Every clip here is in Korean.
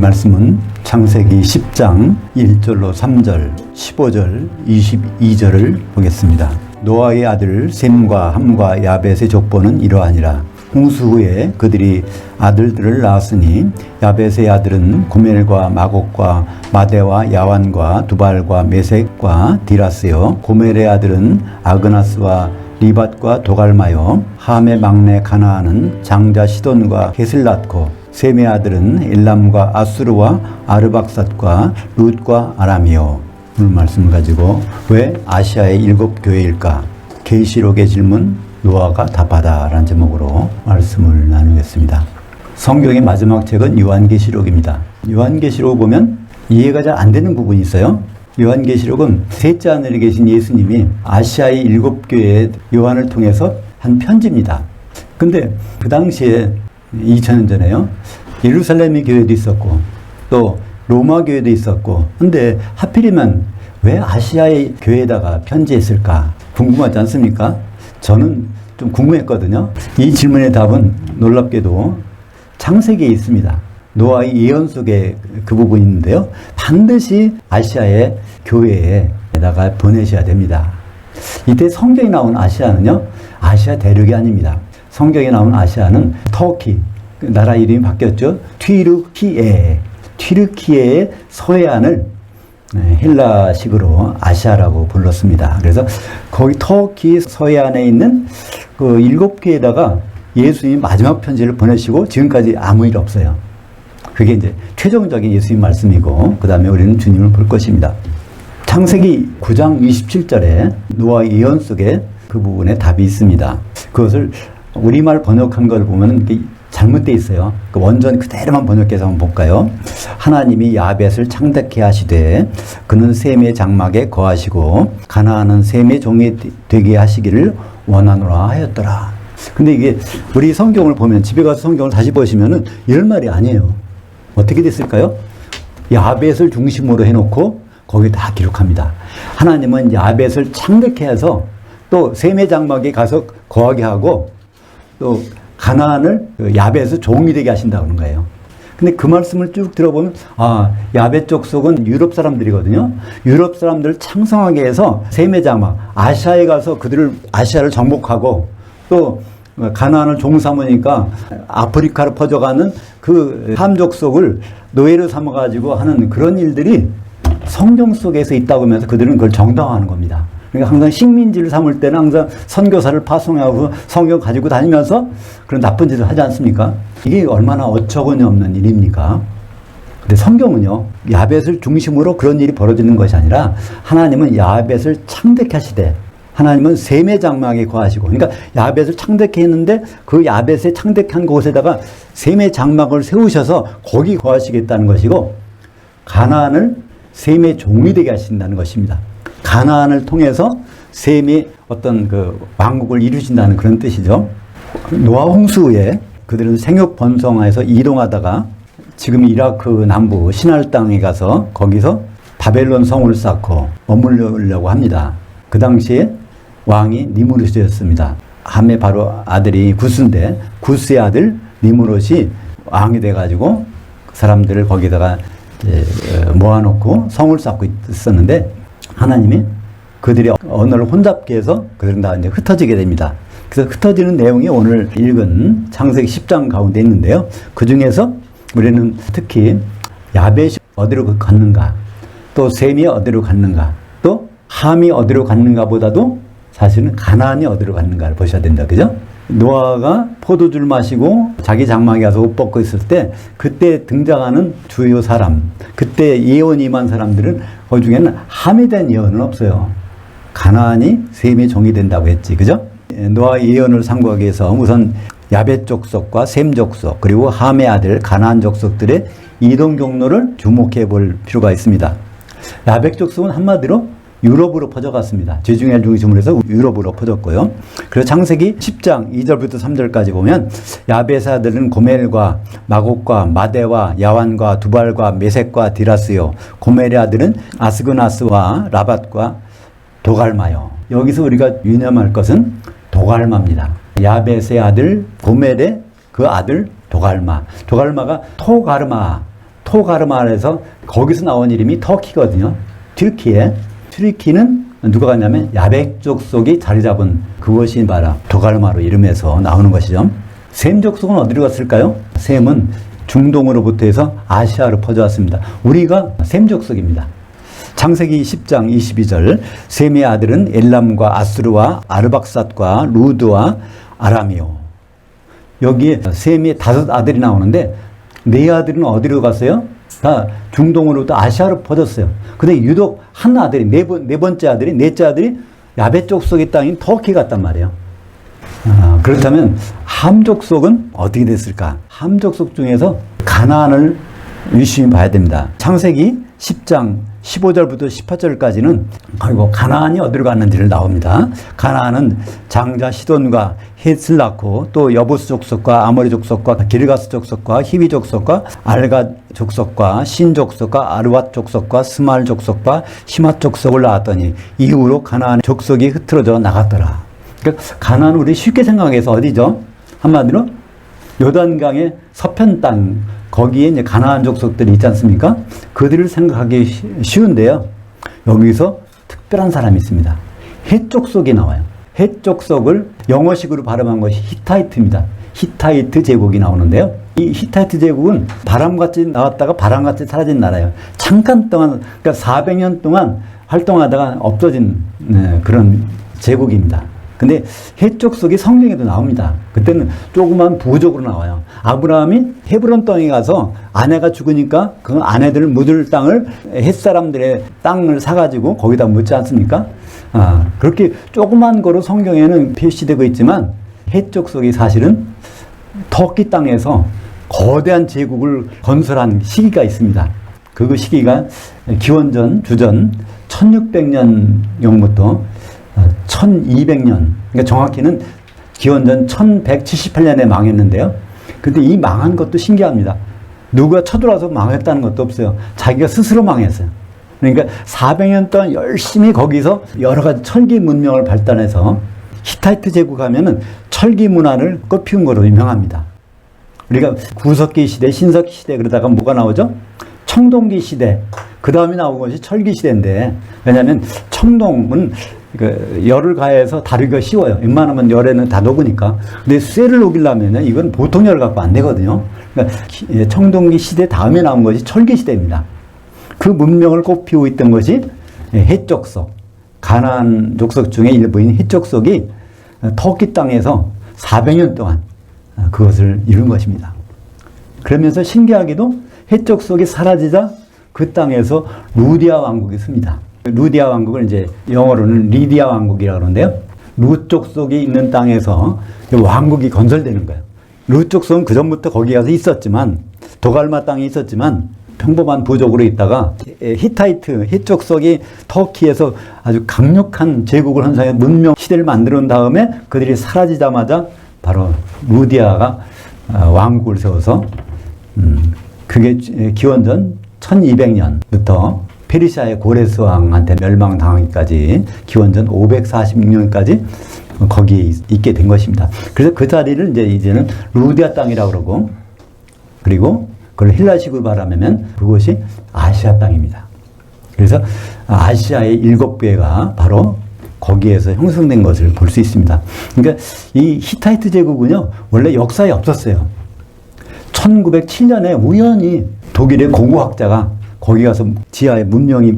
말씀은 창세기 10장 1절로 3절, 15절, 22절을 보겠습니다. 노아의 아들 셈과 함과 야벳의 족보는 이러하니라. 홍수 후에 그들이 아들들을 낳았으니 야벳의 아들은 고멜과 마곡과 마대와 야완과 두발과 메섹과 디라스요. 고멜의 아들은 아그나스와 리밧과 도갈마요. 함의 막내 가나안은 장자 시돈과 헷을 낳고 셈의 아들은 엘람과 아수르와 아르박삿과 룻과 아람이요. 오늘 말씀을 가지고 왜 아시아의 7교회일까? 계시록의 질문 노아가 답하다 라는 제목으로 말씀을 나누겠습니다. 성경의 마지막 책은 요한계시록입니다. 요한계시록 보면 이해가 잘 안 되는 부분이 있어요. 요한계시록은 셋째 하늘에 계신 예수님이 아시아의 7교회에 요한을 통해서 한 편지입니다. 근데 그 당시에 2000년 전에요. 예루살렘의 교회도 있었고 또 로마 교회도 있었고, 근데 하필이면 왜 아시아의 교회에다가 편지했을까 궁금하지 않습니까? 저는 좀 궁금했거든요. 이 질문의 답은 놀랍게도 창세기에 있습니다. 노아의 예언 속에 그 부분이 있는데요. 반드시 아시아의 교회에다가 보내셔야 됩니다. 이때 성경에 나온 아시아는요, 아시아 대륙이 아닙니다. 성경에 나온 아시아는 터키, 나라 이름이 바뀌었죠. 튀르키예의 서해안을 헬라식으로 아시아라고 불렀습니다. 그래서 거기 터키 서해안에 있는 그 7개에다가 예수님이 마지막 편지를 보내시고 지금까지 아무 일 없어요. 그게 이제 최종적인 예수님 말씀이고, 그 다음에 우리는 주님을 볼 것입니다. 창세기 9장 27절에 노아 예언 속에 그 부분에 답이 있습니다. 그것을 우리말 번역한 걸 보면 잘못되어 있어요. 그 원전 그대로만 번역해서 한번 볼까요? 하나님이 야벳을 창대케 하시되 그는 셈의 장막에 거하시고 가나안은 셈의 종이 되게 하시기를 원하노라 하였더라. 근데 이게 우리 성경을 보면, 집에 가서 성경을 다시 보시면은 이런 말이 아니에요. 어떻게 됐을까요? 야벳을 중심으로 해놓고 거기 다 기록합니다. 하나님은 야벳을 창대케 해서 또 셈의 장막에 가서 거하게 하고 또 가나안을 야벳의 종이 되게 하신다고 하는 거예요. 근데 그 말씀을 쭉 들어보면, 야벳 족속은 유럽 사람들이거든요. 유럽 사람들을 창성하게 해서 셈의 장막, 아시아에 가서 아시아를 정복하고 또 가나안을 종 삼으니까 아프리카로 퍼져가는 그 함 족속을 노예로 삼아가지고 하는 그런 일들이 성경 속에서 있다고 하면서 그들은 그걸 정당화하는 겁니다. 그러니까 항상 식민지를 삼을 때는 항상 선교사를 파송하고 성경 가지고 다니면서 그런 나쁜 짓을 하지 않습니까? 이게 얼마나 어처구니 없는 일입니까? 근데 성경은요, 야벳을 중심으로 그런 일이 벌어지는 것이 아니라 하나님은 야벳을 창대케 하시되 하나님은 셈의 장막에 거하시고, 그러니까 야벳을 창대케 했는데 그 야벳의 창대한 곳에다가 셈의 장막을 세우셔서 거기 거하시겠다는 것이고, 가나안을 셈의 종이 되게 하신다는 것입니다. 가나안을 통해서 셈의 어떤 그 왕국을 이루신다는 그런 뜻이죠. 노아 홍수 후에 그들은 생육 번성해서 이동하다가 지금 이라크 남부 시날 땅에 가서 거기서 바벨론 성을 쌓고 머무르려고 합니다. 그 당시에 왕이 니무롯이었습니다. 함의 바로 아들이 구스인데 구스의 아들 니무롯이 왕이 돼가지고 그 사람들을 거기다가 모아놓고 성을 쌓고 있었는데, 하나님이 그들이 언어를 혼잡게 해서 그들은 다 이제 흩어지게 됩니다. 그래서 흩어지는 내용이 오늘 읽은 창세기 10장 가운데 있는데요. 그 중에서 우리는 특히 야벳이 어디로 갔는가, 또 셈이 어디로 갔는가, 또 함이 어디로 갔는가 보다도 사실은 가나안이 어디로 갔는가를 보셔야 된다. 그죠? 노아가 포도주를 마시고 자기 장막에 가서 옷 벗고 있을 때 그때 등장하는 주요 사람, 그때 예언이 임한 사람들은 그 중에는 함에 대한 예언은 없어요. 가나안이 셈의 종이 된다고 했지. 그죠? 노아의 예언을 상고하기 위해서 우선 야벳 족속과 셈 족속 그리고 함의 아들 가나안 족속들의 이동 경로를 주목해 볼 필요가 있습니다. 야벳 족속은 한마디로 유럽으로 퍼져갔습니다. 지중해 중심으로 해서 유럽으로 퍼졌고요. 그리고 창세기 10장 2절부터 3절까지 보면 야벳의 아들은 고멜과 마곡과 마대와 야완과 두발과 메섹과 디라스요. 고멜의 아들은 아스그나스와 라밧과 도갈마요. 여기서 우리가 유념할 것은 도갈마입니다. 야벳의 아들 고멜의 그 아들 도갈마. 도갈마가 토가르마에서 거기서 나온 이름이 터키거든요. 튀르키는 누가 갔냐면 야벳 족속이 자리 잡은 그것이 바로 토가르마로 이름에서 나오는 것이죠. 셈 족속은 어디로 갔을까요? 셈은 중동으로부터 해서 아시아로 퍼져왔습니다. 우리가 셈 족속입니다. 창세기 10장 22절 셈의 아들은 엘람과 아수르와 아르박삿과 루드와 아람이요. 여기에 셈의 5 아들이 나오는데 4 아들은 어디로 갔어요? 다 중동으로부터 아시아로 퍼졌어요. 근데 유독 한 아들이 네 번째 아들이 넷째 아들이 야벳 족속의 땅인 터키 갔단 말이에요. 그렇다면 함 족속은 어떻게 됐을까? 함 족속 중에서 가나안을 유심히 봐야 됩니다. 창세기 10장 15절부터 18절까지는 그리고 가나안이 어디로 갔는지를 나옵니다. 가나안은 장자 시돈과 헷을 낳고 또 여부스 족속과 아모리 족속과 기르가스 족속과 히위 족속과 알가 족속과 신 족속과 아르왓 족속과 스말 족속과 시맛 족속을 낳았더니 이후로 가나안 족속이 흐트러져 나갔더라. 그러니까 가나안은 우리 쉽게 생각해서 어디죠? 한마디로 요단강의 서편 땅, 거기에 이제 가나안 족속들이 있지 않습니까? 그들을 생각하기 쉬운데요. 여기서 특별한 사람이 있습니다. 헷 족속이 나와요. 헷 족속을 영어식으로 발음한 것이 히타이트입니다. 히타이트 제국이 나오는데요. 이 히타이트 제국은 바람같이 나왔다가 바람같이 사라진 나라예요. 잠깐 동안, 그러니까 400년 동안 활동하다가 없어진 그런 제국입니다. 근데 헷 족속이 성경에도 나옵니다. 그때는 조그만 부족으로 나와요. 아브라함이 헤브론 땅에 가서 아내가 죽으니까 그 아내들을 묻을 땅을 헷 사람들의 땅을 사가지고 거기다 묻지 않습니까? 그렇게 조그만 거로 성경에는 표시되고 있지만 헷 족속이 사실은 터키 땅에서 거대한 제국을 건설한 시기가 있습니다. 그 시기가 기원전 주전 1600년경부터 1200년, 그러니까 정확히는 기원전 1178년에 망했는데요. 근데 이 망한 것도 신기합니다. 누가 쳐들어와서 망했다는 것도 없어요. 자기가 스스로 망했어요. 그러니까 400년 동안 열심히 거기서 여러 가지 철기 문명을 발달해서 히타이트 제국 하면은 철기 문화를 꽃피운 거로 유명합니다. 우리가 구석기 시대, 신석기 시대 그러다가 뭐가 나오죠? 청동기 시대. 그 다음에 나온 것이 철기 시대인데, 왜냐하면 청동은 열을 가해서 다루기가 쉬워요. 웬만하면 열에는 다 녹으니까. 근데 쇠를 녹이려면 이건 보통 열 갖고 안 되거든요. 그러니까 청동기 시대 다음에 나온 것이 철기 시대입니다. 그 문명을 꽃피우고 있던 것이 헷 족속, 가나안 족속 중에 일부인 헷 족속이 터키 땅에서 400년 동안 그것을 이룬 것입니다. 그러면서 신기하게도 헷 족속이 사라지자 그 땅에서 루디아 왕국이 씁니다. 루디아 왕국을 이제 영어로는 리디아 왕국이라고 그러는데요. 루 족속이 있는 땅에서 왕국이 건설되는 거예요. 루 족속은 그 전부터 거기 가서 있었지만, 도갈마 땅에 있었지만 평범한 부족으로 있다가 히타이트, 헷 족속이 터키에서 아주 강력한 제국을 형성해 문명 시대를 만들어 놓은 다음에 그들이 사라지자마자 바로 루디아가 왕국을 세워서 그게 기원전 1200년부터 페르시아의 고레스 왕한테 멸망당하기까지 기원전 546년까지 거기에 있게 된 것입니다. 그래서 그 자리를 이제는 루디아 땅이라고 그러고, 그리고 그걸 헬라식으로 말하면 그것이 아시아 땅입니다. 그래서 아시아의 7개가 바로 거기에서 형성된 것을 볼 수 있습니다. 그러니까 이 히타이트 제국은요, 원래 역사에 없었어요. 1907년에 우연히 독일의 고고학자가 거기 가서 지하에 문명이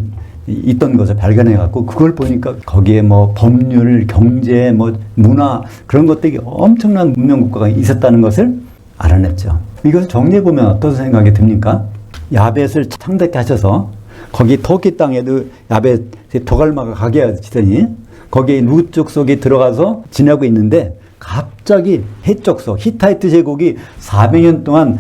있던 것을 발견해갖고 그걸 보니까 거기에 뭐 법률, 경제, 뭐 문화 그런 것들이 엄청난 문명 국가가 있었다는 것을 알아냈죠. 이것을 정리해보면 어떤 생각이 듭니까? 야벳을 창작케 하셔서 거기 터키 땅에도 야벳 도갈마가 가게 하시더니 거기에 루 족속이 들어가서 지내고 있는데 갑자기 헷 족속, 히타이트 제국이 400년 동안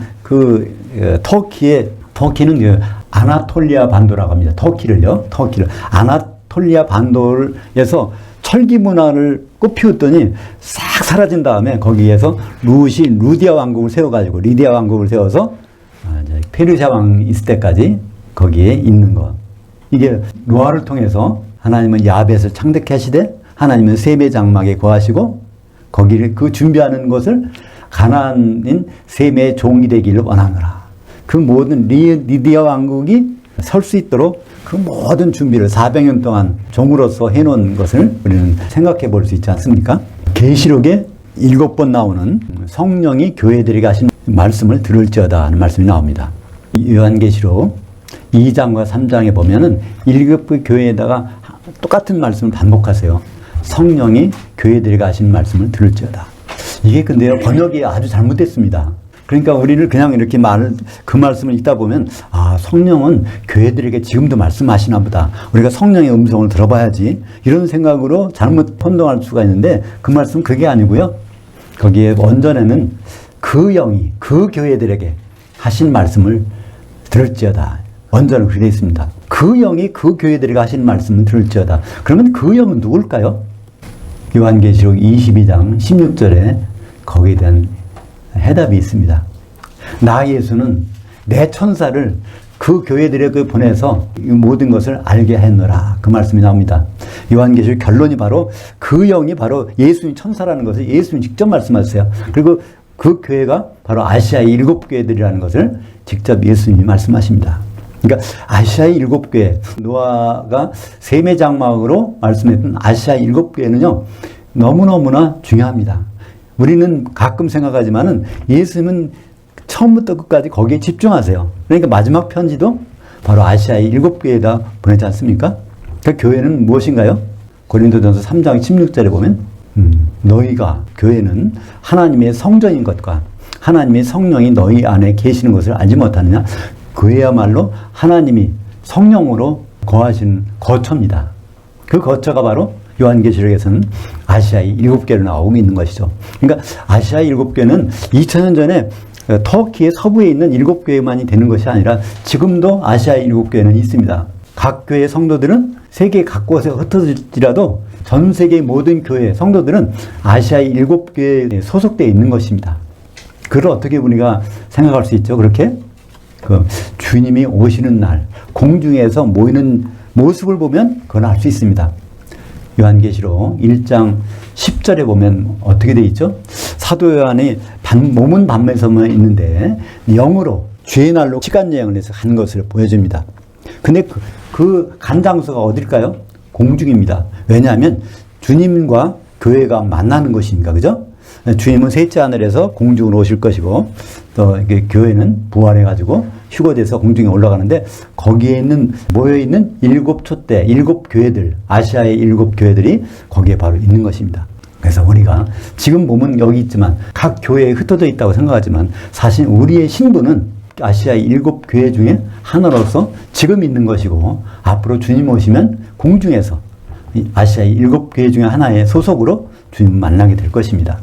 터키는 그 아나톨리아 반도라고 합니다. 터키를 아나톨리아 반도에서 철기 문화를 꽃피웠더니 싹 사라진 다음에 거기에서 루디아 왕국을 세워가지고 리디아 왕국을 세워서 페르시아 왕 있을 때까지 거기에 있는 것. 이게 노아를 통해서 하나님은 야벳을 창대케 하시되 하나님은 셈의 장막에 거하시고 거기를 그 준비하는 것을 가나안인 셈의 종이 되기를 원하노라. 그 모든 리디아 왕국이 설 수 있도록 그 모든 준비를 400년 동안 종으로서 해놓은 것을 우리는 생각해 볼 수 있지 않습니까? 계시록에 7번 나오는 성령이 교회들에게 하신 말씀을 들을지어다 하는 말씀이 나옵니다. 요한계시록 2장과 3장에 보면은 7개 교회에다가 똑같은 말씀을 반복하세요. 성령이 교회들에게 하신 말씀을 들을지어다. 이게 근데요, 번역이 아주 잘못됐습니다. 그러니까 우리를 그냥 이렇게 그 말씀을 읽다 보면, 아, 성령은 교회들에게 지금도 말씀하시나 보다. 우리가 성령의 음성을 들어봐야지. 이런 생각으로 잘못 혼동할 수가 있는데, 그 말씀은 그게 아니고요. 거기에 원전에는 그 영이 그 교회들에게 하신 말씀을 들을지어다. 원전은 그렇게 되어 있습니다. 그 영이 그 교회들에게 하신 말씀을 들을지어다. 그러면 그 영은 누굴까요? 요한계시록 22장 16절에 거기에 대한 해답이 있습니다. 나 예수는 내 천사를 그 교회들에게 보내서 이 모든 것을 알게 했노라. 그 말씀이 나옵니다. 요한계시록 결론이 바로 그 영이 바로 예수님 천사라는 것을 예수님 직접 말씀하셨어요. 그리고 그 교회가 바로 아시아의 7교회들이라는 것을 직접 예수님이 말씀하십니다. 그러니까 아시아의 7교회, 노아가 셈의 장막으로 말씀했던 아시아의 7교회는요, 너무너무나 중요합니다. 우리는 가끔 생각하지만은 예수님은 처음부터 끝까지 거기에 집중하세요. 그러니까 마지막 편지도 바로 아시아의 7교회에다 보내지 않습니까? 그 교회는 무엇인가요? 고린도전서 3장 16절에 보면 너희가 교회는 하나님의 성전인 것과 하나님의 성령이 너희 안에 계시는 것을 알지 못하느냐? 교회야말로 하나님이 성령으로 거하신 거처입니다. 그 거처가 바로 요한계시록에서는 아시아의 7교회로 나오고 있는 것이죠. 그러니까 아시아의 7교회는 2000년 전에 터키의 서부에 있는 7교회만이 되는 것이 아니라 지금도 아시아의 7교회는 있습니다. 각 교회 성도들은 세계 각곳에 흩어질지라도 전 세계의 모든 교회 성도들은 아시아의 7교회에 소속되어 있는 것입니다. 그걸 어떻게 우리가 생각할 수 있죠? 그렇게 주님이 오시는 날 공중에서 모이는 모습을 보면 그걸 알 수 있습니다. 요한계시록 1장 10절에 보면 어떻게 되어 있죠? 사도 요한이 몸은 밤에서만 있는데 영으로 주의 날로 시간 여행을 해서 간 것을 보여줍니다. 근데 그 간 장소가 어딜까요? 공중입니다. 왜냐하면 주님과 교회가 만나는 것이니까, 그죠? 주님은 셋째 하늘에서 공중으로 오실 것이고, 또 교회는 부활해가지고 휴거돼서 공중에 올라가는데, 거기에 모여있는 7촛대, 7교회들, 아시아의 7교회들이 거기에 바로 있는 것입니다. 그래서 우리가 지금 보면 여기 있지만, 각 교회에 흩어져 있다고 생각하지만, 사실 우리의 신분은 아시아의 7교회 중에 하나로서 지금 있는 것이고, 앞으로 주님 오시면 공중에서 아시아의 7교회 중에 하나의 소속으로 주님을 만나게 될 것입니다.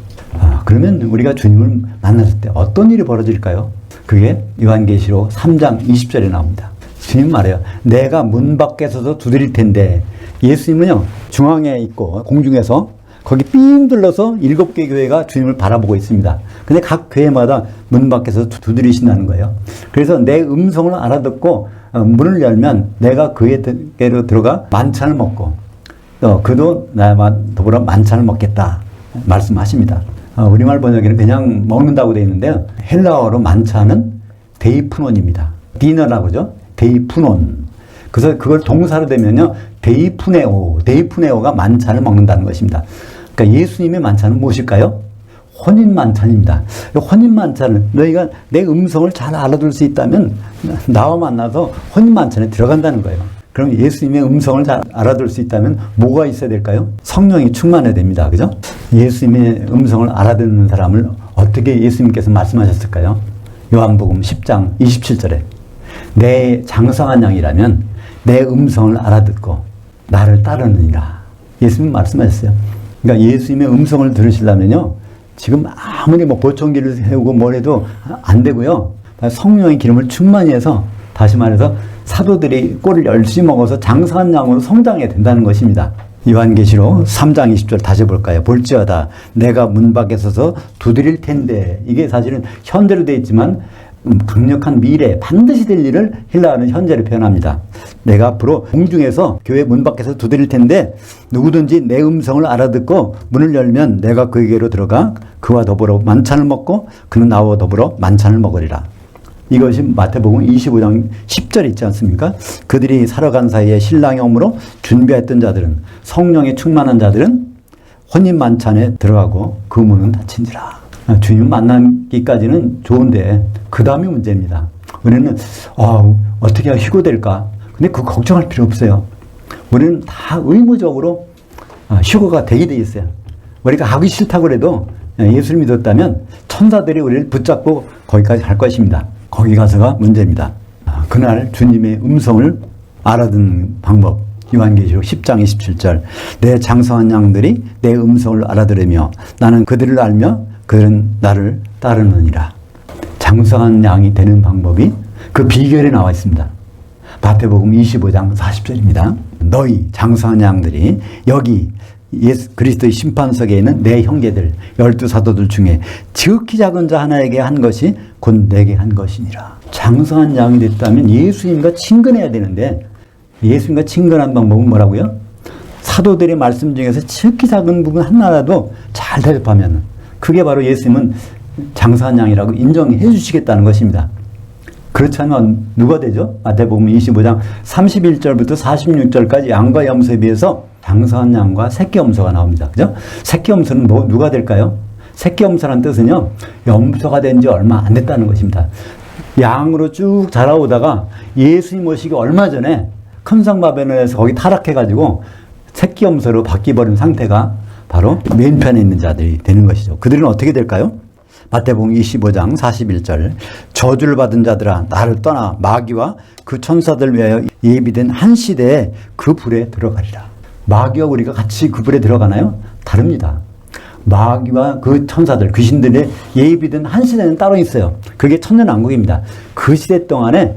그러면 우리가 주님을 만났을 때 어떤 일이 벌어질까요? 그게 요한계시록 3장 20절에 나옵니다. 주님 말해요. 내가 문 밖에 서서 두드릴 텐데, 예수님은요, 중앙에 있고 공중에서 거기 삥 둘러서 7개 교회가 주님을 바라보고 있습니다. 근데 각 교회마다 문 밖에서 두드리신다는 거예요. 그래서 내 음성을 알아듣고 문을 열면 내가 그에게로 들어가 만찬을 먹고, 또 그도 나와 더불어 만찬을 먹겠다 말씀하십니다. 우리말 번역에는 그냥 먹는다고 되어 있는데요. 헬라어로 만찬은 데이푸논입니다. 디너라고 그러죠. 데이푸논. 그래서 그걸 동사로 되면요. 데이푸네오가 만찬을 먹는다는 것입니다. 그러니까 예수님의 만찬은 무엇일까요? 혼인 만찬입니다. 혼인 만찬을 너희가 내 음성을 잘 알아둘 수 있다면 나와 만나서 혼인 만찬에 들어간다는 거예요. 그럼 예수님의 음성을 잘 알아둘 수 있다면 뭐가 있어야 될까요? 성령이 충만해야 됩니다. 그죠? 예수님의 음성을 알아듣는 사람을 어떻게 예수님께서 말씀하셨을까요? 요한복음 10장 27절에 내 장성한 양이라면 내 음성을 알아듣고 나를 따르느니라. 예수님 말씀하셨어요. 그러니까 예수님의 음성을 들으시려면요, 지금 아무리 보청기를 세우고 뭘 해도 안 되고요. 성령의 기름을 충만히 해서, 다시 말해서 사도들이 꼴을 열심히 먹어서 장성한 양으로 성장해야 된다는 것입니다. 요한계시록 3장 20절 다시 볼까요? 볼지어다 내가 문 밖에 서서 두드릴 텐데, 이게 사실은 현재로 되어 있지만 강력한 미래, 반드시 될 일을 헬라어는 현재로 표현합니다. 내가 앞으로 공중에서 교회 문 밖에서 두드릴 텐데, 누구든지 내 음성을 알아듣고 문을 열면 내가 그에게로 들어가 그와 더불어 만찬을 먹고 그는 나와 더불어 만찬을 먹으리라. 이것이 마태복음 25장 10절 있지 않습니까? 그들이 살아간 사이에 신랑이 오므로 준비했던 자들은, 성령에 충만한 자들은 혼인 만찬에 들어가고 그 문은 닫힌지라. 주님 만나기까지는 좋은데 그 다음이 문제입니다. 우리는 어떻게 해야 휴거될까? 근데 그거 걱정할 필요 없어요. 우리는 다 의무적으로 휴거가 되게 돼 있어요. 우리가 하기 싫다고 해도 예수를 믿었다면 천사들이 우리를 붙잡고 거기까지 갈 것입니다. 거기 가서가 문제입니다. 그날 주님의 음성을 알아듣는 방법. 요한계시록 10장 27절. 내 장성한 양들이 내 음성을 알아들으며 나는 그들을 알며 그들은 나를 따르느니라. 장성한 양이 되는 방법이 그 비결에 나와 있습니다. 마태복음 25장 40절입니다. 너희 장성한 양들이 여기 예수 그리스도의 심판석에 있는 내 형제들 12사도들 중에 지극히 작은 자 하나에게 한 것이 곧 내게 한 것이니라. 장성한 양이 됐다면 예수님과 친근해야 되는데 예수님과 친근한 방법은 뭐라고요? 사도들의 말씀 중에서 지극히 작은 부분 하나라도 잘 대접하면 그게 바로 예수님은 장성한 양이라고 인정해 주시겠다는 것입니다. 그렇지 않으면 누가 되죠? 마태복음 25장 31절부터 46절까지 양과 염소에 비해서 장성한 양과 새끼 염소가 나옵니다. 그죠? 새끼 염소는 누가 될까요? 새끼 염소라는 뜻은요, 염소가 된 지 얼마 안 됐다는 것입니다. 양으로 쭉 자라오다가 예수님 오시기 얼마 전에 큰 성 바벨론에서 거기 타락해가지고 새끼 염소로 바뀌어버린 상태가 바로 맨편에 있는 자들이 되는 것이죠. 그들은 어떻게 될까요? 마태복음 25장 41절. 저주를 받은 자들아 나를 떠나 마귀와 그 천사들 위하여 예비된 한 시대에 그 불에 들어가리라. 마귀와 우리가 같이 그 불에 들어가나요? 다릅니다. 마귀와 그 천사들, 귀신들의 예비된 한 시대는 따로 있어요. 그게 천년왕국입니다. 그 시대 동안에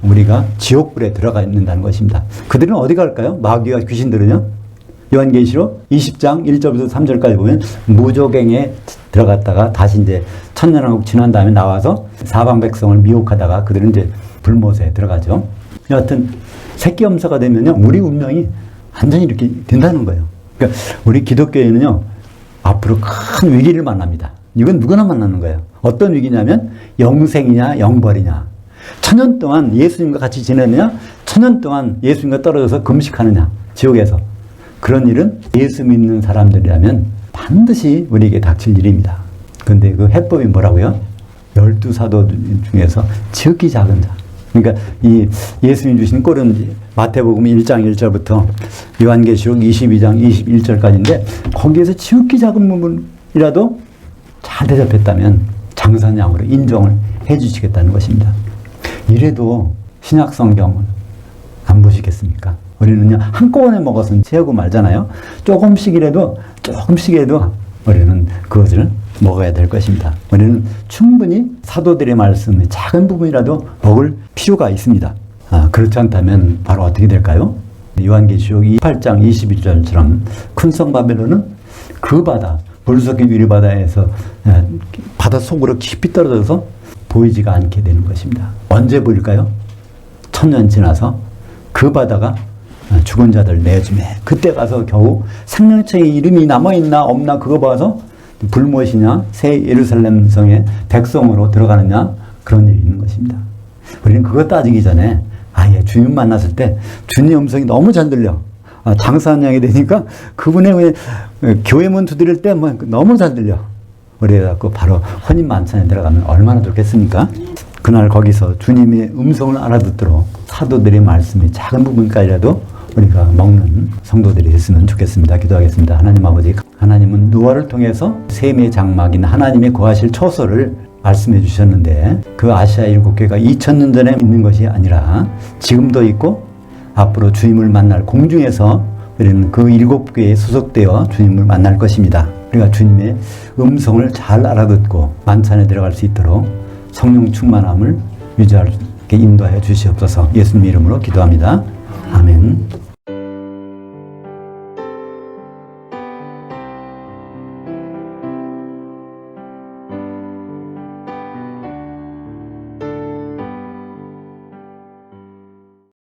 우리가 지옥불에 들어가 있는다는 것입니다. 그들은 어디 갈까요? 마귀와 귀신들은요? 요한계시록 20장 1절부터 3절까지 보면 무조갱에 들어갔다가 다시 이제 천년왕국 지난 다음에 나와서 사방 백성을 미혹하다가 그들은 이제 불못에 들어가죠. 여하튼 새끼 염소가 되면요, 우리 운명이 완전히 이렇게 된다는 거예요. 그러니까 우리 기독교에는요, 앞으로 큰 위기를 만납니다. 이건 누구나 만나는 거예요. 어떤 위기냐면 영생이냐 영벌이냐. 천년 동안 예수님과 같이 지내느냐, 천년 동안 예수님과 떨어져서 금식하느냐, 지옥에서. 그런 일은 예수 믿는 사람들이라면 반드시 우리에게 닥칠 일입니다. 그런데 그 해법이 뭐라고요? 12사도 중에서 지극히 작은 자. 그러니까 이 예수님 주신 꼴은 마태복음 1장 1절부터 요한계시록 22장 21절까지인데 거기에서 지극히 작은 부분이라도 잘 대접했다면 장성한 양으로 인정을 해 주시겠다는 것입니다. 이래도 신약 성경을 안 보시겠습니까? 우리는요, 한꺼번에 먹어서는 채우고 말잖아요. 조금씩이라도 우리는 그것을 먹어야 될 것입니다. 우리는 충분히 사도들의 말씀의 작은 부분이라도 먹을 필요가 있습니다. 그렇지 않다면 바로 어떻게 될까요? 요한계시록 28장 21절처럼 큰 성 바벨론은 그 바다, 불속의 유리바다에서 바다 속으로 깊이 떨어져서 보이지가 않게 되는 것입니다. 언제 보일까요? 1000년 지나서 그 바다가 죽은 자들 내주매 그때 가서 겨우 생명체의 이름이 남아있나 없나 그거 봐서 불못이냐 새 예루살렘 성의 백성으로 들어가느냐 그런 일이 있는 것입니다. 우리는 그거 따지기 전에 아예 주님 만났을 때 주님 음성이 너무 잘 들려. 장사한 양이 되니까 그분의 교회 문 두드릴 때 뭐 너무 잘 들려. 그래갖고 바로 혼인 만찬에 들어가면 얼마나 좋겠습니까? 그날 거기서 주님의 음성을 알아듣도록 사도들의 말씀의 작은 부분까지라도 우리가 먹는 성도들이 됐으면 좋겠습니다. 기도하겠습니다. 하나님 아버지, 하나님은 노아를 통해서 셈의 장막인 하나님의 거하실 처소를 말씀해 주셨는데 그 아시아 7교회가 2000년 전에 있는 것이 아니라 지금도 있고 앞으로 주님을 만날 공중에서 우리는 그 7교회에 소속되어 주님을 만날 것입니다. 우리가 주님의 음성을 잘 알아듣고 만찬에 들어갈 수 있도록 성령 충만함을 유지할 수 있게 인도하여 주시옵소서. 예수님 이름으로 기도합니다. 아멘.